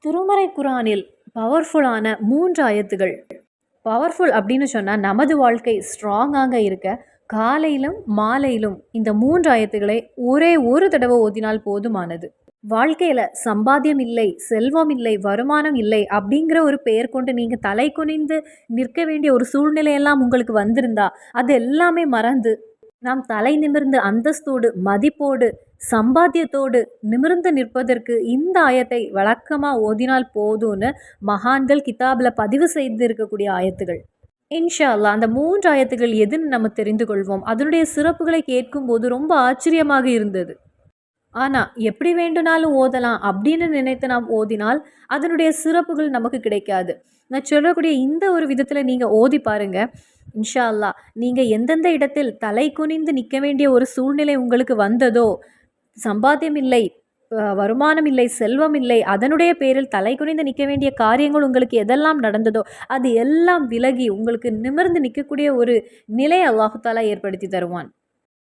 திருமறை குரானில் பவர்ஃபுல்லான 3 ஆயத்துகள். பவர்ஃபுல் அப்படின்னு சொன்னால் நமது வாழ்க்கை ஸ்ட்ராங்காக இருக்க காலையிலும் மாலையிலும் இந்த 3 ஆயத்துக்களை ஒரே ஒரு தடவை ஓதினால் போதுமானது. வாழ்க்கையில் சம்பாத்தியம் இல்லை, செல்வம் இல்லை, வருமானம் இல்லை அப்படிங்கிற ஒரு பெயர் கொண்டு நீங்கள் தலை குனிந்து நிற்க வேண்டிய ஒரு சூழ்நிலையெல்லாம் உங்களுக்கு வந்திருந்தா அது எல்லாமே மறந்து நாம் தலை நிமிர்ந்து அந்தஸ்தோடு மதிப்போடு சம்பாத்தியத்தோடு நிமிர்ந்து நிற்பதற்கு இந்த ஆயத்தை வழக்கமாக ஓதினால் போதும்னு மகான்கள் கிதாபில் பதிவு செய்து இருக்கக்கூடிய ஆயத்துகள். இன்ஷா அல்லாஹ் அந்த 3 ஆயத்துகள் எதுன்னு நம்ம தெரிந்து கொள்வோம். அதனுடைய சிறப்புகளை கேட்கும்போது ரொம்ப ஆச்சரியமாக இருந்தது. ஆனால் எப்படி வேண்டுனாலும் ஓதலாம் அப்படின்னு நினைத்து நாம் ஓதினால் அதனுடைய சிறப்புகள் நமக்கு கிடைக்காது. நான் சொல்லக்கூடிய இந்த ஒரு விதத்தில் நீங்கள் ஓதி பாருங்க. இன்ஷா அல்லாஹ் நீங்கள் எந்தெந்த இடத்தில் தலை குனிந்து நிற்க வேண்டிய ஒரு சூழ்நிலை உங்களுக்கு வந்ததோ, சம்பாத்தியம் இல்லை, வருமானம் இல்லை, செல்வம் இல்லை, அதனுடைய பேரில் தலை குனிந்து நிற்க வேண்டிய காரியங்கள் உங்களுக்கு எதெல்லாம் நடந்ததோ அது எல்லாம் விலகி உங்களுக்கு நிமிர்ந்து நிற்கக்கூடிய ஒரு நிலை அல்லாஹு தாலா ஏற்படுத்தி தருவான்.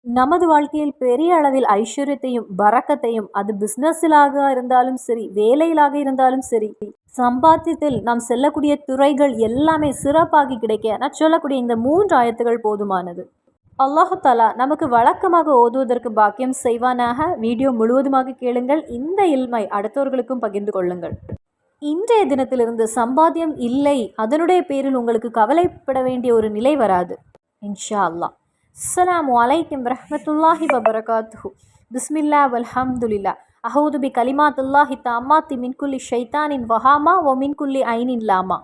நமது வாழ்க்கையில் பெரிய அளவில் ஐஸ்வர்யத்தையும் பரக்கத்தையும், அது பிஸ்னஸிலாக இருந்தாலும் சரி, வேலையிலாக இருந்தாலும் சரி, சம்பாத்தியத்தில் நாம் செல்லக்கூடிய துறைகள் எல்லாமே சிறப்பாகி கிடைக்க நான் சொல்லக்கூடிய இந்த 3 ஆயத்துகள் போதுமானது. அல்லாஹு தாலா நமக்கு வழக்கமாக ஓதுவதற்கு பாக்கியம் செய்வானாக. வீடியோ முழுவதுமாக கேளுங்கள். இந்த இல்மை அடுத்தவர்களுக்கும் பகிர்ந்து கொள்ளுங்கள். இன்றைய தினத்திலிருந்து சம்பாத்தியம் இல்லை, அதனுடைய பேரில் உங்களுக்கு கவலைப்பட வேண்டிய ஒரு நிலை வராது இன்ஷா அல்லாஹ். அஸ்ஸலாமு அலைக்கும் வரஹ்மத்துல்லாஹி வபரகாத்துஹு. பிஸ்மில்லா வல்ஹம்துலில்லா. அஹூது பி கலிமாத்துல்லாஹி தாம்மாத்தி மின் குல்லி ஷைத்தானின் வஹாமா வ மின் குல்லி ஐனின் லாமா.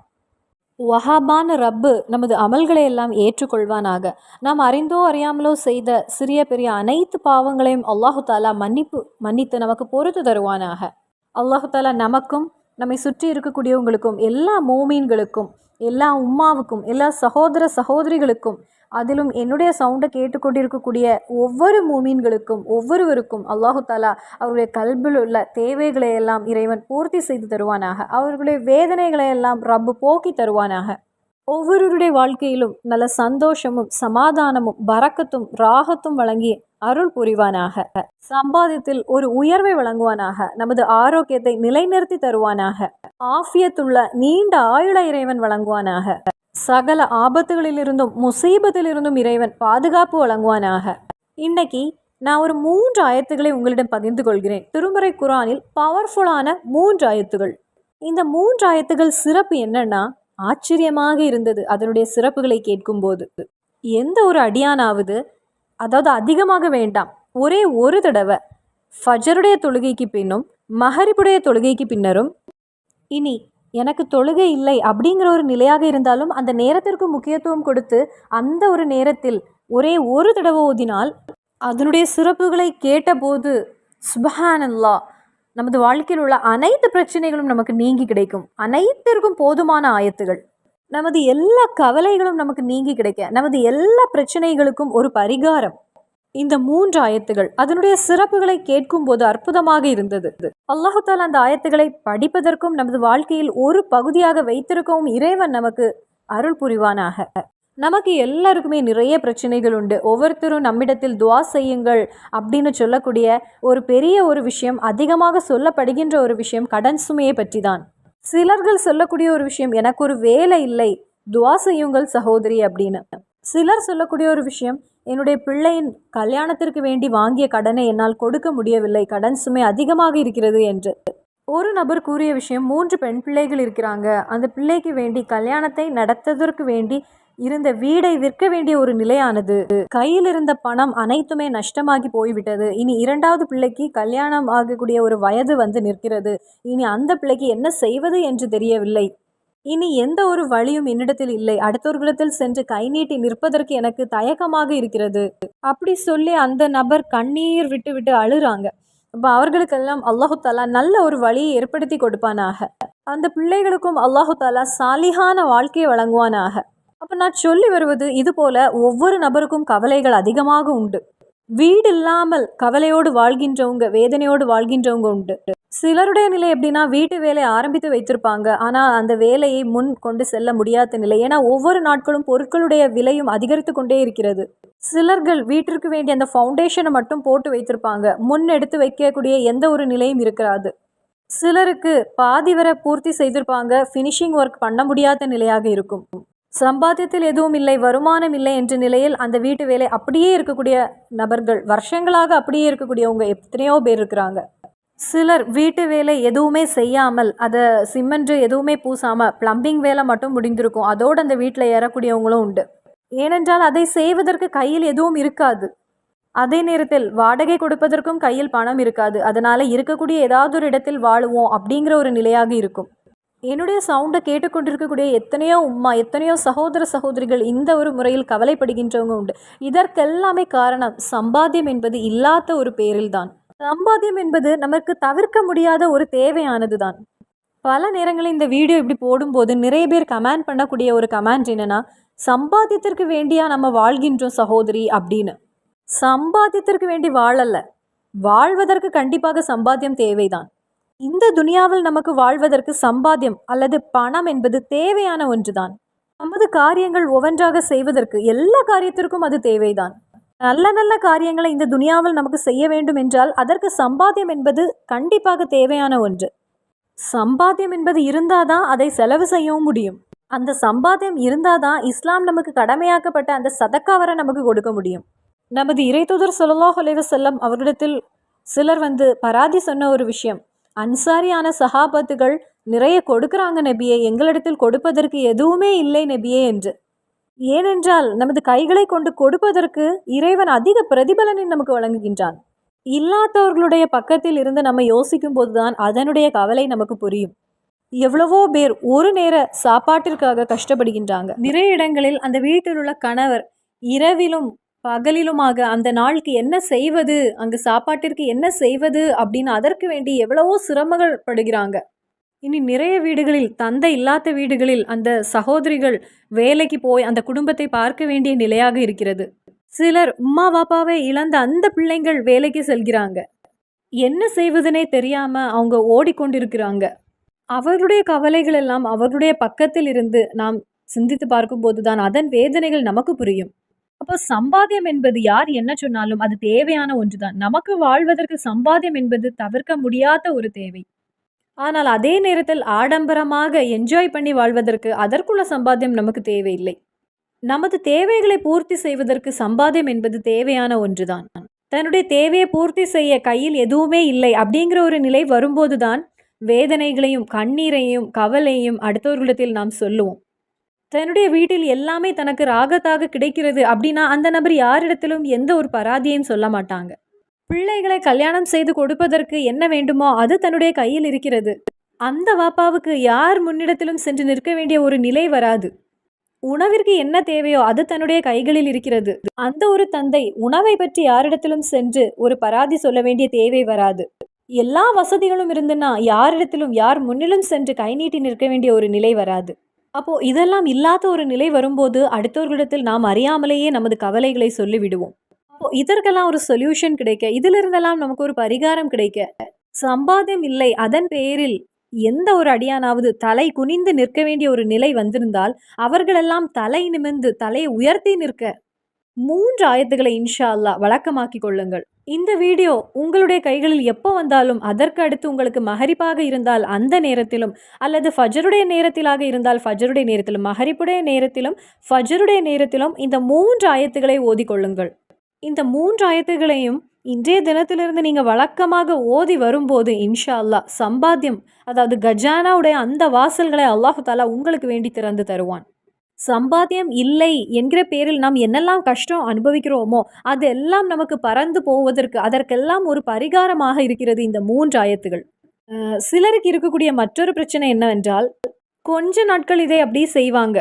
வஹாபான ரப்பு நமது அமல்களை எல்லாம் ஏற்றுக்கொள்வானாக. நாம் அறிந்தோ அறியாமலோ செய்த சிறிய பெரிய அனைத்து பாவங்களையும் அல்லாஹு தாலா மன்னித்து நமக்கு பொறுத்து தருவானாக. அல்லாஹு தாலா நமக்கும் நம்மை சுற்றி இருக்கக்கூடியவங்களுக்கும், எல்லா மோமீன்களுக்கும், எல்லா உம்மாவுக்கும், எல்லா சகோதர சகோதரிகளுக்கும், அதிலும் என்னுடைய சவுண்டை கேட்டுக்கொண்டிருக்கக்கூடிய ஒவ்வொரு மூமீன்களுக்கும் ஒவ்வொருவருக்கும் அல்லாஹு தாலா அவருடைய கல்பில் உள்ள தேவைகளை எல்லாம் இறைவன் பூர்த்தி செய்து தருவானாக. அவர்களுடைய வேதனைகளை எல்லாம் ரப்பு போக்கி தருவானாக. ஒவ்வொருவருடைய வாழ்க்கையிலும் நல்ல சந்தோஷமும் சமாதானமும் பரக்கத்தும் ராகத்தும் வழங்கி அருள் புரிவானாக. சம்பாதியத்தில் ஒரு உயர்வை வழங்குவானாக. நமது ஆரோக்கியத்தை நிலைநிறுத்தி தருவானாக. ஆஃபியத்துள்ள நீண்ட ஆயுள இறைவன் வழங்குவானாக. சகல ஆபத்துகளிலிருந்தும் முசீபத்திலிருந்தும் இறைவன் பாதுகாப்பு வழங்குவானாக. இன்னைக்கு நான் ஒரு 3 ஆயத்துக்களை உங்களிடம் பகிர்ந்து கொள்கிறேன். திருமறை குரானில் பவர்ஃபுல்லான 3 ஆயத்துகள். இந்த 3 ஆயத்துகள் சிறப்பு என்னன்னா ஆச்சரியமாக இருந்தது அதனுடைய சிறப்புகளை கேட்கும்போது. எந்த ஒரு அடியானாவது, அதாவது அதிகமாக வேண்டாம், ஒரே ஒரு தடவை ஃபஜருடைய தொழுகைக்கு பின்னும் மஹரிபுடைய தொழுகைக்கு பின்னரும், இனி எனக்கு தொழுகை இல்லை அப்படிங்கிற ஒரு நிலையாக இருந்தாலும் அந்த நேரத்திற்கு முக்கியத்துவம் கொடுத்து அந்த ஒரு நேரத்தில் ஒரே ஒரு தடவை ஓதினால் அதனுடைய சிறப்புகளை கேட்டபோது சுப்ஹானல்லாஹ், நமது வாழ்க்கையில் உள்ள அனைத்து பிரச்சனைகளும் நமக்கு நீங்கி கிடைக்கும். அனைத்திற்கும் போதுமான ஆயத்துகள். நமது எல்லா கவலைகளும் நமக்கு நீங்கி கிடைக்க, நமது எல்லா பிரச்சனைகளுக்கும் ஒரு பரிகாரம் இந்த 3 ஆயத்துகள். அதனுடைய சிறப்புகளை கேட்கும் போது அற்புதமாக இருந்தது. அல்லாஹு தாலா அந்த ஆயத்துகளை படிப்பதற்கும் நமது வாழ்க்கையில் ஒரு பகுதியாக வைத்திருக்கவும் இறைவன் நமக்கு அருள் புரிவானாக. நமக்கு எல்லாருக்குமே நிறைய பிரச்சனைகள் உண்டு. ஒவ்வொருத்தரும் நம்மிடத்தில் துவா செய்யுங்கள் அப்படின்னு சொல்லக்கூடிய ஒரு பெரிய ஒரு விஷயம், அதிகமாக சொல்லப்படுகின்ற ஒரு விஷயம் கடன் சுமையை பற்றி தான். சிலர்கள் சொல்லக்கூடிய ஒரு விஷயம், எனக்கு ஒரு வேலை இல்லை, துவா செய்யுங்கள் சகோதரி அப்படின்னு. சிலர் சொல்லக்கூடிய ஒரு விஷயம், என்னுடைய பிள்ளையின் கல்யாணத்திற்கு வேண்டி வாங்கிய கடனை என்னால் கொடுக்க முடியவில்லை, கடன் சுமை அதிகமாக இருக்கிறது என்று. ஒரு நபர் கூறிய விஷயம், 3 பெண் பிள்ளைகள் இருக்கிறாங்க, அந்த பிள்ளைக்கு வேண்டி கல்யாணத்தை நடத்துவதற்கு வேண்டி இருந்த வீடை விற்க வேண்டிய ஒரு நிலையானது, கையில் இருந்த பணம் அனைத்துமே நஷ்டமாகி போய்விட்டது, இனி 2வது பிள்ளைக்கு கல்யாணம் ஆகக்கூடிய ஒரு வயது வந்து நிற்கிறது, இனி அந்த பிள்ளைக்கு என்ன செய்வது என்று தெரியவில்லை, இனி எந்த ஒரு வழியும் என்னிடத்தில் இல்லை, அடுத்தவர்களிடத்தில் சென்று கை நீட்டி நிற்பதற்கு எனக்கு தயக்கமாக இருக்கிறது அப்படி சொல்லி அந்த நபர் கண்ணீர் விட்டு விட்டு அழுறாங்க. அப்போ அவர்களுக்கெல்லாம் அல்லாஹு தாலா நல்ல ஒரு வழியை ஏற்படுத்தி கொடுப்பானாக. அந்த பிள்ளைகளுக்கும் அல்லாஹு தாலா சாலிஹான வாழ்க்கையை வழங்குவானாக. அப்போ நான் சொல்லி வருவது, இது போல ஒவ்வொரு நபருக்கும் கவலைகள் அதிகமாக உண்டு. வீடு இல்லாமல் கவலையோடு வாழ்கின்றவங்க, வேதனையோடு வாழ்கின்றவங்க உண்டு. சிலருடைய நிலை எப்படின்னா, வீட்டு வேலை ஆரம்பித்து வைத்திருப்பாங்க, ஆனால் அந்த வேலையை முன் கொண்டு செல்ல முடியாத நிலை. ஏன்னா ஒவ்வொரு நாட்களும் பொருட்களுடைய விலையும் அதிகரித்து கொண்டே இருக்கிறது. சிலர்கள் வீட்டிற்கு வேண்டிய அந்த ஃபவுண்டேஷனை மட்டும் போட்டு வைத்திருப்பாங்க, முன் எடுத்து வைக்கக்கூடிய எந்த ஒரு நிலையும் இருக்காது. சிலருக்கு பாதி வரை பூர்த்தி செய்திருப்பாங்க, ஃபினிஷிங் ஒர்க் பண்ண முடியாத நிலையாக இருக்கும். சம்பாத்தியத்தில் எதுவும் இல்லை, வருமானம் இல்லை என்ற நிலையில் அந்த வீட்டு வேலை அப்படியே இருக்கக்கூடிய நபர்கள், வருஷங்களாக அப்படியே இருக்கக்கூடியவங்க எத்தனையோ பேர் இருக்கிறாங்க. சிலர் வீட்டு வேலை எதுவுமே செய்யாமல், அதை சிமெண்ட் எதுவுமே பூசாமல் ப்ளம்பிங் வேலை மட்டும் முடிந்திருக்கும், அதோடு அந்த வீட்டில் ஏறக்கூடியவங்களும் உண்டு. ஏனென்றால் அதை செய்வதற்கு கையில் எதுவும் இருக்காது. அதே நேரத்தில் வாடகை கொடுப்பதற்கும் கையில் பணம் இருக்காது. அதனால் இருக்கக்கூடிய ஏதாவது ஒரு இடத்தில் வாழுவோம் அப்படிங்கிற ஒரு நிலையாக இருக்கும். என்னுடைய சவுண்டை கேட்டுக்கொண்டிருக்கக்கூடிய எத்தனையோ உம்மா, எத்தனையோ சகோதர சகோதரிகள் இந்த ஒரு முறையில் கவலைப்படுகின்றவங்க உண்டு. இதற்கெல்லாமே காரணம் சம்பாத்தியம் என்பது இல்லாத ஒரு பேரில்தான். சம்பாத்தியம் என்பது நமக்கு தவிர்க்க முடியாத ஒரு தேவையானது தான். பல நேரங்களில் இந்த வீடியோ இப்படி போடும்போது நிறைய பேர் கமெண்ட் பண்ணக்கூடிய ஒரு கமெண்ட் என்னென்னா, சம்பாத்தியத்திற்கு வேண்டியா நம்ம வாழ்கின்றோம் சகோதரி அப்படின்னு. சம்பாத்தியத்திற்கு வேண்டி வாழல்ல, வாழ்வதற்கு கண்டிப்பாக சம்பாத்தியம் தேவைதான். இந்த துனியாவில் நமக்கு வாழ்வதற்கு சம்பாத்தியம் அல்லது பணம் என்பது தேவையான ஒன்றுதான். நமது காரியங்கள் ஒவ்வொன்றாக செய்வதற்கு எல்லா காரியத்திற்கும் அது தேவைதான். நல்ல நல்ல காரியங்களை இந்த துனியாவில் நமக்கு செய்ய வேண்டும் என்றால் அதற்கு சம்பாத்தியம் என்பது கண்டிப்பாக தேவையான ஒன்று. சம்பாத்தியம் என்பது இருந்தாதான் அதை செலவு செய்யவும் முடியும். அந்த சம்பாத்தியம் இருந்தாதான் இஸ்லாம் நமக்கு கடமையாக்கப்பட்ட அந்த சதக்காவரை நமக்கு கொடுக்க முடியும். நமது இறைத்தூதர் ஸல்லல்லாஹு அலைஹி வஸல்லம் அவர்களிடத்தில் சிலர் பராதி சொன்ன ஒரு விஷயம், அன்சாரியான சஹாபத்துகள் நிறைய கொடுக்குறாங்க நபியே, எங்களிடத்தில் கொடுப்பதற்கு எதுவுமே இல்லை நபியே என்று. ஏனென்றால் நமது கைகளை கொண்டு கொடுப்பதற்கு இறைவன் அதிக பிரதிபலனை நமக்கு வழங்குகின்றான். இல்லாதவர்களுடைய பக்கத்தில் இருந்து நம்ம யோசிக்கும் போதுதான் அதனுடைய கவலை நமக்கு புரியும். எவ்வளவோ பேர் ஒரு நேர சாப்பாட்டிற்காக கஷ்டப்படுகின்றாங்க. நிறைய இடங்களில் அந்த வீட்டில் உள்ள கணவர் இரவிலும் பகலிலுமாக அந்த நாளுக்கு என்ன செய்வது, அங்கு சாப்பாட்டிற்கு என்ன செய்வது அப்படின்னு அதற்கு வேண்டி எவ்வளவோ சிரமங்கள் படுகிறாங்க. இனி நிறைய வீடுகளில், தந்தை இல்லாத வீடுகளில் அந்த சகோதரிகள் வேலைக்கு போய் அந்த குடும்பத்தை பார்க்க வேண்டிய நிலையாக இருக்கிறது. சிலர் உம்மா பாப்பாவை இழந்த அந்த பிள்ளைங்கள் வேலைக்கு செல்கிறாங்க. என்ன செய்வதுனே தெரியாம அவங்க ஓடிக்கொண்டிருக்கிறாங்க. அவர்களுடைய கவலைகள் எல்லாம் அவர்களுடைய பக்கத்தில் இருந்து நாம் சிந்தித்து பார்க்கும்போது தான் அதன் வேதனைகள் நமக்கு புரியும். அப்போ சம்பாத்தியம் என்பது யார் என்ன சொன்னாலும் அது தேவையான ஒன்றுதான். நமக்கு வாழ்வதற்கு சம்பாத்தியம் என்பது தவிர்க்க முடியாத ஒரு தேவை. ஆனால் அதே நேரத்தில் ஆடம்பரமாக என்ஜாய் பண்ணி வாழ்வதற்கு அதற்குள்ள சம்பாத்தியம் நமக்கு தேவையில்லை. நமது தேவைகளை பூர்த்தி செய்வதற்கு சம்பாத்தியம் என்பது தேவையான ஒன்றுதான். தன்னுடைய தேவையை பூர்த்தி செய்ய கையில் எதுவுமே இல்லை அப்படிங்கிற ஒரு நிலை வரும்போதுதான் வேதனைகளையும் கண்ணீரையும் கவலையும் அடுத்தவர்களிடத்தில் நாம் சொல்லுவோம். தன்னுடைய வீட்டில் எல்லாமே தனக்கு ராகத்தாக கிடைக்கிறது அப்படின்னா அந்த நபர் யாரிடத்திலும் எந்த ஒரு பராதியையும் சொல்ல மாட்டாங்க. பிள்ளைகளை கல்யாணம் செய்து கொடுப்பதற்கு என்ன வேண்டுமோ அது தன்னுடைய கையில் இருக்கிறது. அந்த வாப்பாவுக்கு யார் முன்னிடத்திலும் சென்று நிற்க வேண்டிய ஒரு நிலை வராது. உணவிற்கு என்ன தேவையோ அது தன்னுடைய கைகளில் இருக்கிறது. அந்த ஒரு தந்தை உணவை பற்றி யாரிடத்திலும் சென்று ஒரு பராதி சொல்ல வேண்டிய தேவை வராது. எல்லா வசதிகளும் இருந்துன்னா யாரிடத்திலும் யார் முன்னிலும் சென்று கை நீட்டி நிற்க வேண்டிய ஒரு நிலை வராது. அப்போ இதெல்லாம் இல்லாத ஒரு நிலை வரும்போது அடுத்தவர்களிடத்தில் நாம் அறியாமலேயே நமது கவலைகளை சொல்லிவிடுவோம். அப்போ இதற்கெல்லாம் ஒரு சொல்யூஷன் கிடைக்க, இதிலிருந்தெல்லாம் நமக்கு ஒரு பரிகாரம் கிடைக்க, சம்பாத்தியம் இல்லை அதன் பெயரில் எந்த ஒரு அடியானாவது தலை குனிந்து நிற்க வேண்டிய ஒரு நிலை வந்திருந்தால் அவர்களெல்லாம் தலை நிமிர்ந்து தலையை உயர்த்தி நிற்க 3 ஆயத்துக்களை இன்ஷா அல்லாஹ் வழக்கமாக்கி கொள்ளுங்கள். இந்த வீடியோ உங்களுடைய கைகளில் எப்போ வந்தாலும் அதற்கு அடுத்து உங்களுக்கு மஹரிப்பாக இருந்தால் அந்த நேரத்திலும், அல்லது ஃபஜருடைய நேரத்திலாக இருந்தால் ஃபஜருடைய நேரத்திலும், மஹரிப்புடைய நேரத்திலும் ஃபஜருடைய நேரத்திலும் இந்த 3 ஆயத்துக்களை ஓதிக்கொள்ளுங்கள். இந்த 3 ஆயத்துகளையும் இன்றைய தினத்திலிருந்து நீங்கள் வழக்கமாக ஓதி வரும்போது இன்ஷா அல்லாஹ் சம்பாத்தியம், அதாவது கஜானாவுடைய அந்த வாசல்களை அல்லாஹு தாலா உங்களுக்கு வேண்டி திறந்து தருவான். சம்பாத்தியம் இல்லை என்கிற பேரில் நாம் என்னெல்லாம் கஷ்டம் அனுபவிக்கிறோமோ அதெல்லாம் நமக்கு பறந்து போவதற்கு அதற்கெல்லாம் ஒரு பரிகாரமாக இருக்கிறது இந்த 3 ஆயத்துகள். சிலருக்கு இருக்கக்கூடிய மற்றொரு பிரச்சனை என்னவென்றால், கொஞ்ச நாட்கள் இதை அப்படியே செய்வாங்க,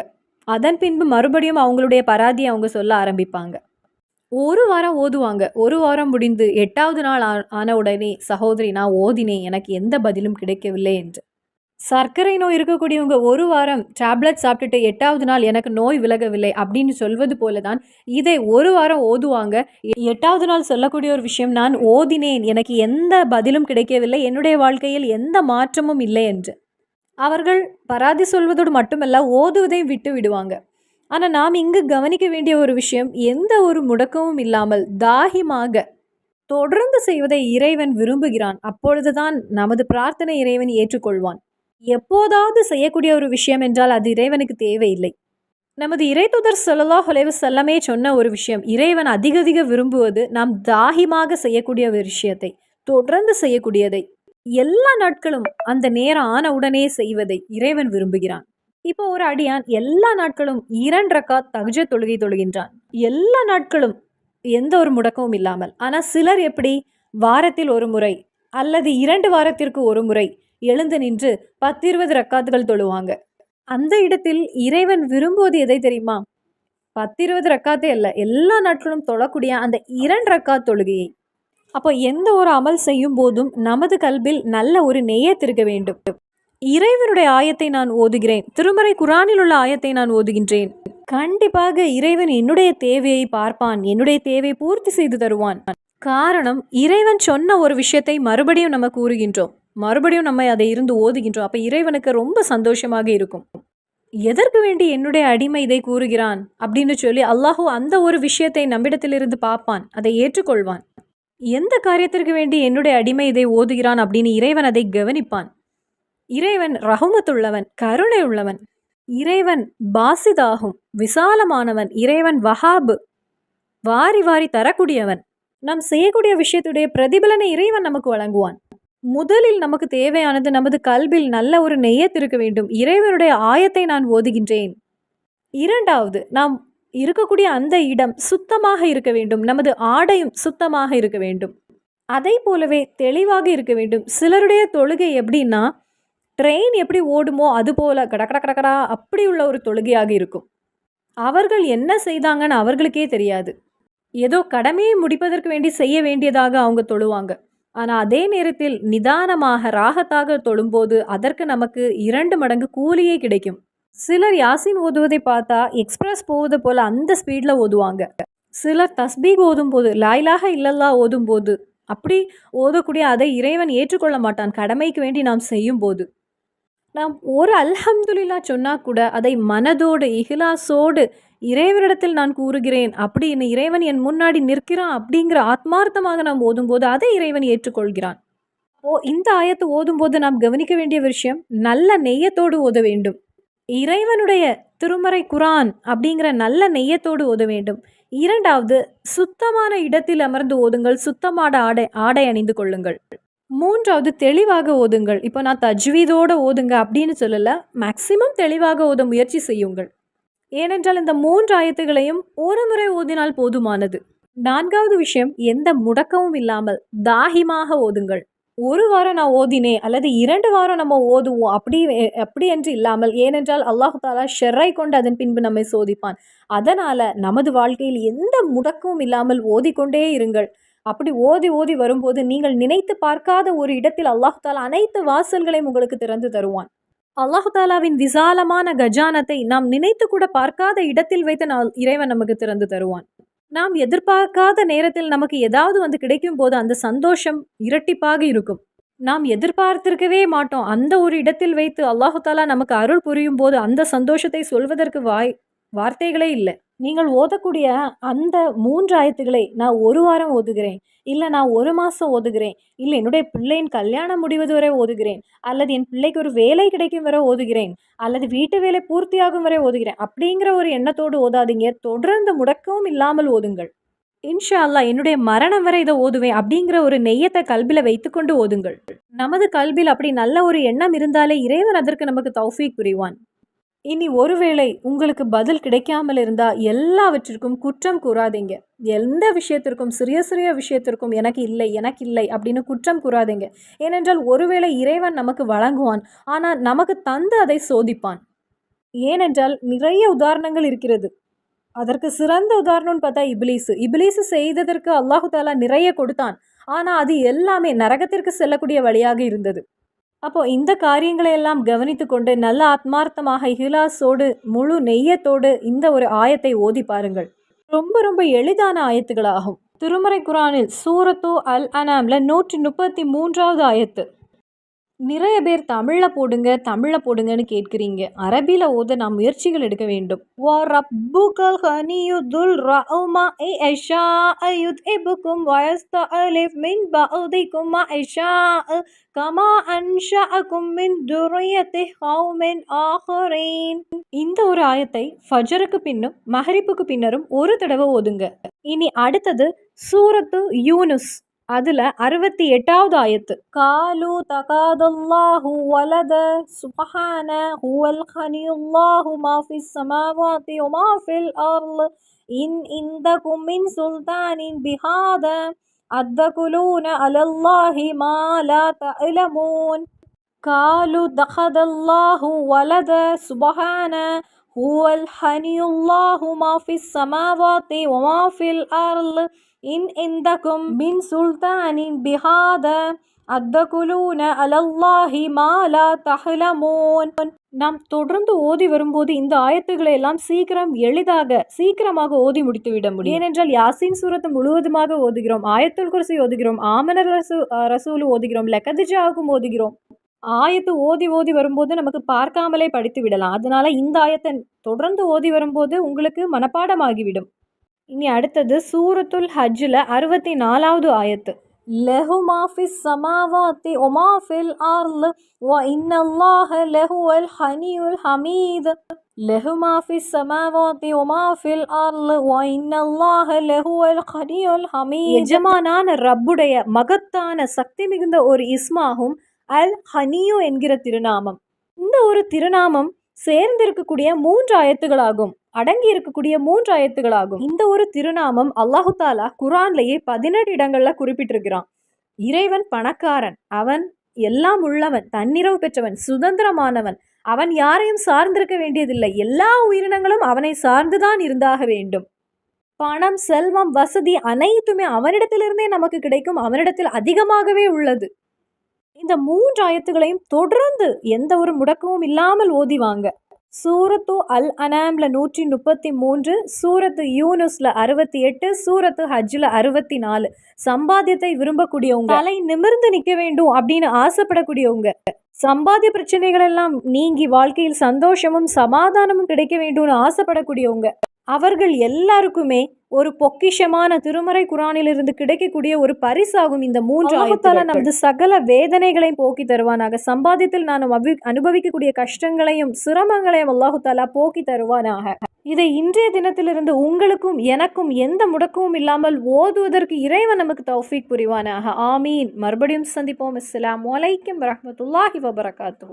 அதன் பின்பு மறுபடியும் அவங்களுடைய பராதியை அவங்க சொல்ல ஆரம்பிப்பாங்க. ஒரு வாரம் ஓதுவாங்க, ஒரு வாரம் முடிந்து 8வது நாள் ஆன உடனே சகோதரி நான் ஓதினேன், எனக்கு எந்த பதிலும் கிடைக்கவில்லை என்று. சர்க்கரை நோய் இருக்கக்கூடியவங்க ஒரு வாரம் டேப்லெட் சாப்பிட்டுட்டு 8வது நாள் எனக்கு நோய் விலகவில்லை அப்படின்னு சொல்வது போல தான் இதை ஒரு வாரம் ஓதுவாங்க. 8வது நாள் சொல்லக்கூடிய ஒரு விஷயம், நான் ஓதினேன், எனக்கு எந்த பதிலும் கிடைக்கவில்லை, என்னுடைய வாழ்க்கையில் எந்த மாற்றமும் இல்லை என்று. அவர்கள் பராதி சொல்வதோடு மட்டுமல்ல ஓதுவதையும் விட்டு விடுவாங்க. ஆனால் நாம் இங்கு கவனிக்க வேண்டிய ஒரு விஷயம், எந்த ஒரு முடக்கமும் இல்லாமல் தாகிமாக தொடர்ந்து செய்வதை இறைவன் விரும்புகிறான். அப்பொழுதுதான் நமது பிரார்த்தனை இறைவன் ஏற்றுக்கொள்வான். எப்போதாவது செய்யக்கூடிய ஒரு விஷயம் என்றால் அது இறைவனுக்கு தேவையில்லை. நமது இறைத்தூதர் ஸல்லல்லாஹு அலைஹி வஸல்லமே சொன்ன ஒரு விஷயம், இறைவன் அதிக விரும்புவது நாம் தாகிமாக செய்யக்கூடிய ஒரு விஷயத்தை, தொடர்ந்து செய்யக்கூடியதை, எல்லா நாட்களும் அந்த நேரம் ஆன உடனே செய்வதை இறைவன் விரும்புகிறான். இப்போ ஒரு அடியான் எல்லா நாட்களும் 2 ரக்காத் தஹஜ்ஜத் தொழுகை தொழுகின்றான். எல்லா நாட்களும் எந்த ஒரு முடக்கமும் இல்லாமல். ஆனால் சிலர் எப்படி வாரத்தில் ஒரு முறை அல்லது 2 வாரத்திற்கு ஒரு முறை எழுந்து நின்று 10-20 ரக்காத்துகள் தொழுவாங்க. அந்த இடத்தில் இறைவன் விரும்புவது எதை தெரியுமா? 10-20 ரக்காத்தே அல்ல, எல்லா நாட்களும் தொழக்கூடிய அந்த 2 ரக்காத் தொழுகையை. அப்போ எந்த ஒரு அமல் செய்யும் போதும் நமது கல்பில் நல்ல ஒரு நெய்யத் இருக்க வேண்டும். இறைவனுடைய ஆயத்தை நான் ஓதுகிறேன், திருமறை குரானில் உள்ள ஆயத்தை நான் ஓதுகின்றேன், கண்டிப்பாக இறைவன் என்னுடைய தேவையை பார்ப்பான், என்னுடைய தேவையை பூர்த்தி செய்து தருவான். காரணம், இறைவன் சொன்ன ஒரு விஷயத்தை மறுபடியும் நம்ம கூறுகின்றோம், மறுபடியும் நம்ம அதை இருந்து ஓதுகின்றோம். அப்போ இறைவனுக்கு ரொம்ப சந்தோஷமாக இருக்கும். எதற்கு வேண்டி என்னுடைய அடிமை இதை கூறுகிறான் அப்படின்னு சொல்லி அல்லாஹூ அந்த ஒரு விஷயத்தை நம்மிடத்திலிருந்து பார்ப்பான், அதை ஏற்றுக்கொள்வான். எந்த காரியத்திற்கு வேண்டி என்னுடைய அடிமை இதை ஓதுகிறான் அப்படின்னு இறைவன் அதை கவனிப்பான். இறைவன் ரஹமத்துள்ளவன், கருணை உள்ளவன், இறைவன் பாசிதாகும், விசாலமானவன், இறைவன் வஹாபு, வாரி வாரி தரக்கூடியவன். நாம் செய்யக்கூடிய விஷயத்துடைய பிரதிபலனை இறைவன் நமக்கு வழங்குவான். முதலில் நமக்கு தேவையானது நமது கல்பில் நல்ல ஒரு நெய்யத் இருக்க வேண்டும். இறைவனுடைய ஆயத்தை நான் ஓதுகின்றேன். இரண்டாவது, நாம் இருக்கக்கூடிய அந்த இடம் சுத்தமாக இருக்க வேண்டும், நமது ஆடையும் சுத்தமாக இருக்க வேண்டும். அதை போலவே தெளிவாக இருக்க வேண்டும். சிலருடைய தொழுகை எப்படின்னா, ட்ரெயின் எப்படி ஓடுமோ அது போல கடக்கடா அப்படி உள்ள ஒரு தொழுகையாக இருக்கும். அவர்கள் என்ன செய்தாங்கன்னு அவர்களுக்கே தெரியாது. ஏதோ கடமையை முடிப்பதற்கு வேண்டி செய்ய வேண்டியதாக அவங்க தொழுவாங்க. ஆனால் அதே நேரத்தில் நிதானமாக ராகத்தாக தொழும்போது அதற்கு நமக்கு 2 மடங்கு கூலியே கிடைக்கும். சிலர் யாசின் ஓதுவதை பார்த்தா எக்ஸ்பிரஸ் போவது போல அந்த ஸ்பீடில் ஓதுவாங்க. சிலர் தஸ்பீக் ஓதும் போது, லாயிலாக இல்லல்லா ஓதும் போது, அப்படி ஓதக்கூடிய அதை இறைவன் ஏற்றுக்கொள்ள மாட்டான், கடமைக்கு வேண்டி நாம் செய்யும் போது. நாம் ஒரு அல்ஹம்துலில்லா சொன்னால் கூட அதை மனதோடு இஹ்லாஸோடு இறைவனிடத்தில் நான் கூறுகிறேன் அப்படின்னு இறைவன் என் முன்னாடி நிற்கிறான் அப்படிங்கிற ஆத்மார்த்தமாக நாம் ஓதும்போது அதை இறைவன் ஏற்றுக்கொள்கிறான். இந்த ஆயத்தை ஓதும்போது நாம் கவனிக்க வேண்டிய விஷயம், நல்ல நெய்யத்தோடு ஓத வேண்டும். இறைவனுடைய திருமறை குரான் அப்படிங்கிற நல்ல நெய்யத்தோடு ஓத வேண்டும். இரண்டாவது, சுத்தமான இடத்தில் அமர்ந்து ஓதுங்கள், சுத்தமான ஆடை அணிந்து கொள்ளுங்கள். மூன்றாவது, தெளிவாக ஓதுங்கள். இப்போ நான் தஜ்வீதோடு ஓதுங்க அப்படின்னு சொல்லலை, மேக்சிமம் தெளிவாக ஓத முயற்சி செய்யுங்கள். ஏனென்றால் இந்த 3 ஆயத்துகளையும் ஒரு முறை ஓதினால் போதுமானது. 4வது விஷயம், எந்த முடக்கமும் இல்லாமல் தாகிமாக ஓதுங்கள். ஒரு வாரம் நான் ஓதினேன் அல்லது 2 வாரம் நம்ம ஓதுவோம் அப்படி என்று இல்லாமல், ஏனென்றால் அல்லாஹு தாலா ஷெர்ரை கொண்டு அதன் பின்பு நம்மை சோதிப்பான். அதனால் நமது வாழ்க்கையில் எந்த முடக்கமும் இல்லாமல் ஓதிக்கொண்டே இருங்கள். அப்படி ஓதி வரும்போது நீங்கள் நினைத்து பார்க்காத ஒரு இடத்தில் அல்லாஹு தாலா அனைத்து வாசல்களையும் உங்களுக்கு திறந்து தருவான். அல்லாஹு தாலாவின் விசாலமான கஜானத்தை நாம் நினைத்து கூட பார்க்காத இடத்தில் வைத்து இறைவன் நமக்கு திறந்து தருவான். நாம் எதிர்பார்க்காத நேரத்தில் நமக்கு ஏதாவது கிடைக்கும் போது அந்த சந்தோஷம் இரட்டிப்பாக இருக்கும். நாம் எதிர்பார்த்திருக்கவே மாட்டோம், அந்த ஒரு இடத்தில் வைத்து அல்லாஹு தாலா நமக்கு அருள் புரியும் போது அந்த சந்தோஷத்தை சொல்வதற்கு வார்த்தைகளே இல்லை. நீங்கள் ஓதக்கூடிய அந்த 3 ஆயத்துகளை நான் ஒரு வாரம் ஓதுகிறேன், இல்லை நான் 1 மாதம் ஓதுகிறேன், இல்லை என்னுடைய பிள்ளையின் கல்யாணம் முடிவது வரை ஓதுகிறேன், அல்லது என் பிள்ளைக்கு ஒரு வேலை கிடைக்கும் வரை ஓதுகிறேன், அல்லது வீட்டு வேலை பூர்த்தியாகும் வரை ஓதுகிறேன் அப்படிங்கிற ஒரு எண்ணத்தோடு ஓதாதீங்க. தொடர்ந்து முடக்கவும் இல்லாமல் ஓதுங்கள். இன்ஷா அல்லாஹ் என்னுடைய மரணம் வரை இதை ஓதுவேன் அப்படிங்கிற ஒரு நெய்யத்தை கல்பில் வைத்துக்கொண்டு ஓதுங்கள். நமது கல்பில் அப்படி நல்ல ஒரு எண்ணம் இருந்தாலே இறைவன் அதற்கு நமக்கு தௌஃபீக் புரிவான். இனி ஒருவேளை உங்களுக்கு பதில் கிடைக்காமல் இருந்தால் எல்லாவற்றிற்கும் குற்றம் கூறாதீங்க. எந்த விஷயத்திற்கும் சிறிய விஷயத்திற்கும் எனக்கு இல்லை அப்படின்னு குற்றம் கூறாதீங்க. ஏனென்றால் ஒருவேளை இறைவன் நமக்கு வழங்குவான், ஆனால் நமக்கு தந்து அதை சோதிப்பான். ஏனென்றால் நிறைய உதாரணங்கள் இருக்கிறது. அதற்கு சிறந்த உதாரணம்னு பார்த்தா இபிலீஸு செய்ததற்கு அல்லாஹு தாலா நிறைய கொடுத்தான், ஆனால் அது எல்லாமே நரகத்திற்கு செல்லக்கூடிய வழியாக இருந்தது. அப்போ இந்த காரியங்களை எல்லாம் கவனித்து கொண்டு நல்ல ஆத்மார்த்தமாக இஹ்லாஸோடு முழு நெய்யத்தோடு இந்த ஒரு ஆயத்தை ஓதி பாருங்கள். ரொம்ப எளிதான ஆயத்துகளாகும். திருமறை குரானில் சூரத்து அல் அனாம்ல 133வது ஆயத்து, நிறைய பேர் தமிழில் போடுங்க தமிழில் போடுங்கன்னு கேட்குறீங்க. அரபியில் ஓத நாம் முயற்சிகள் எடுக்க வேண்டும். வரப்புகல் ஹனியுதுல் ரஹ்மா ஐஷா யுத்இபுக்கும் வயஸ்தஅலிஃப் மின் பஅதிக்கும் ஐஷா கமா அன்ஷஅக்கும் மின் துர்ரியத்தி கௌமின் ஆகரீன். இந்த ஒரு ஆயத்தை ஃபஜருக்கு பின்னும் மஹரிப்புக்கு பின்னரும் ஒரு தடவை ஓதுங்க. இனி அடுத்தது சூரத்து யூனுஸ், அதுல 68வது ஆயத்து. காலு தகாதல்லாஹு வலத சுப்ஹான ஹுவல் கனியுல்லாஹு மா ஃபிஸ் ஸமாவாதி வ மா ஃபில் அர்ள் இன் இந்தகும் மின் சுல்தானின் பிஹாத அத்தகுலூன அலல்லாஹி மா லா தஅலமூன். காலு தகாதல்லாஹு வலத சுப்ஹான ஹுவல் கனியுல்லாஹு மா ஃபிஸ் ஸமாவாதி வ மா ஃபில் அர்ள் இன் இந்தகும் மின் சுல்தானின் பிஹாத அத்தகுலூன அலல்லாஹி மா லா தஅலமூன். நாம் தொடர்ந்து ஓதி வரும்போது இந்த ஆயத்துக்களை எல்லாம் சீக்கிரமாக ஓதி முடித்துவிட முடியும். ஏனென்றால் யாசீன் சூரத்து முழுவதுமாக ஓதுகிறோம், ஆயத்துல் குர்சி ஓதுகிறோம், ஆமனர் ரசூல் ஓதுகிறோம், லக்கதிஜாவுக்கும் ஓதுகிறோம். ஆயத்து ஓதி வரும்போது நமக்கு பார்க்காமலே படித்து விடலாம். அதனால இந்த ஆயத்தை தொடர்ந்து ஓதி வரும்போது உங்களுக்கு மனப்பாடமாகிவிடும். இனி அடுத்தது சூரத்துல் ஹஜ்ஜில் 64வது ஆயத்து. லஹு மா ஃபிஸ் ஸமாவாதி வ மா ஃபில் அர்ள் வ இன்னல்லாஹ லஹுவல் ஹனியுல் ஹமீத். லஹு மா ஃபிஸ் ஸமாவாதி வ மா ஃபில் அர்ள் வ இன்னல்லாஹ லஹுவல் ஹனியுல் ஹமீத். எஜமானான ரப்புடைய மகத்தான சக்தி மிகுந்த ஒரு இஸ்மாகும் அல் ஹனியு என்கிற திருநாமம். இந்த ஒரு திருநாமம் சேர்ந்திருக்கக்கூடிய 3 ஆயத்துகளாகும், அடங்கி இருக்கக்கூடிய 3 ஆயத்துகளாகும். இந்த ஒரு திருநாமம் அல்லாஹு தாலா குரான்லேயே 18 இடங்கள்ல குறிப்பிட்டிருக்கிறான். இறைவன் பணக்காரன், அவன் எல்லாம் உள்ளவன், தன்னிறைவு பெற்றவன், சுதந்திரமானவன், அவன் யாரையும் சார்ந்திருக்க வேண்டியதில்லை, எல்லா உயிரினங்களும் அவனை சார்ந்துதான் இருந்தாக வேண்டும். பணம், செல்வம், வசதி அனைத்துமே அவனிடத்திலிருந்தே நமக்கு கிடைக்கும், அவனிடத்தில் அதிகமாகவே உள்ளது. இந்த 3 ஆயத்துகளையும் தொடர்ந்து எந்த ஒரு முடக்கமும் இல்லாமல் ஓதிவாங்க. சூரத்து அல் அனாம்ல 133, சூரத்து யூனுஸ்ல 68, சூரத்து ஹஜ்ல 64. சம்பாத்தியத்தை விரும்பக்கூடியவங்க, தலை நிமிர்ந்து நிற்க வேண்டும் அப்படின்னு ஆசைப்படக்கூடியவங்க, சம்பாத்திய பிரச்சனைகள் எல்லாம் நீங்கி வாழ்க்கையில் சந்தோஷமும் சமாதானமும் கிடைக்க வேண்டும்னு ஆசைப்படக்கூடியவங்க, அவர்கள் எல்லாருக்குமே ஒரு பொக்கிஷமான திருமறை குரானிலிருந்து கிடைக்கக்கூடிய ஒரு பரிசாகும் இந்த 3 ஆயத்துகள். நமது சகல வேதனைகளையும் போக்கி தருவானாக. சம்பாதியத்தில் நான் அனுபவிக்கக்கூடிய கஷ்டங்களையும் சிரமங்களையும் அல்லாஹு தாலா போக்கி தருவானாக. இதை இன்றைய தினத்திலிருந்து உங்களுக்கும் எனக்கும் எந்த முடக்கமும் இல்லாமல் ஓதுவதற்கு இறைவன் நமக்கு தௌஃபீக் புரிவானாக. ஆமீன். மறுபடியும் சந்திப்போம். அஸ்ஸலாமு அலைக்கும் வரஹ்மத்துல்லாஹி வபரகாத்துஹு.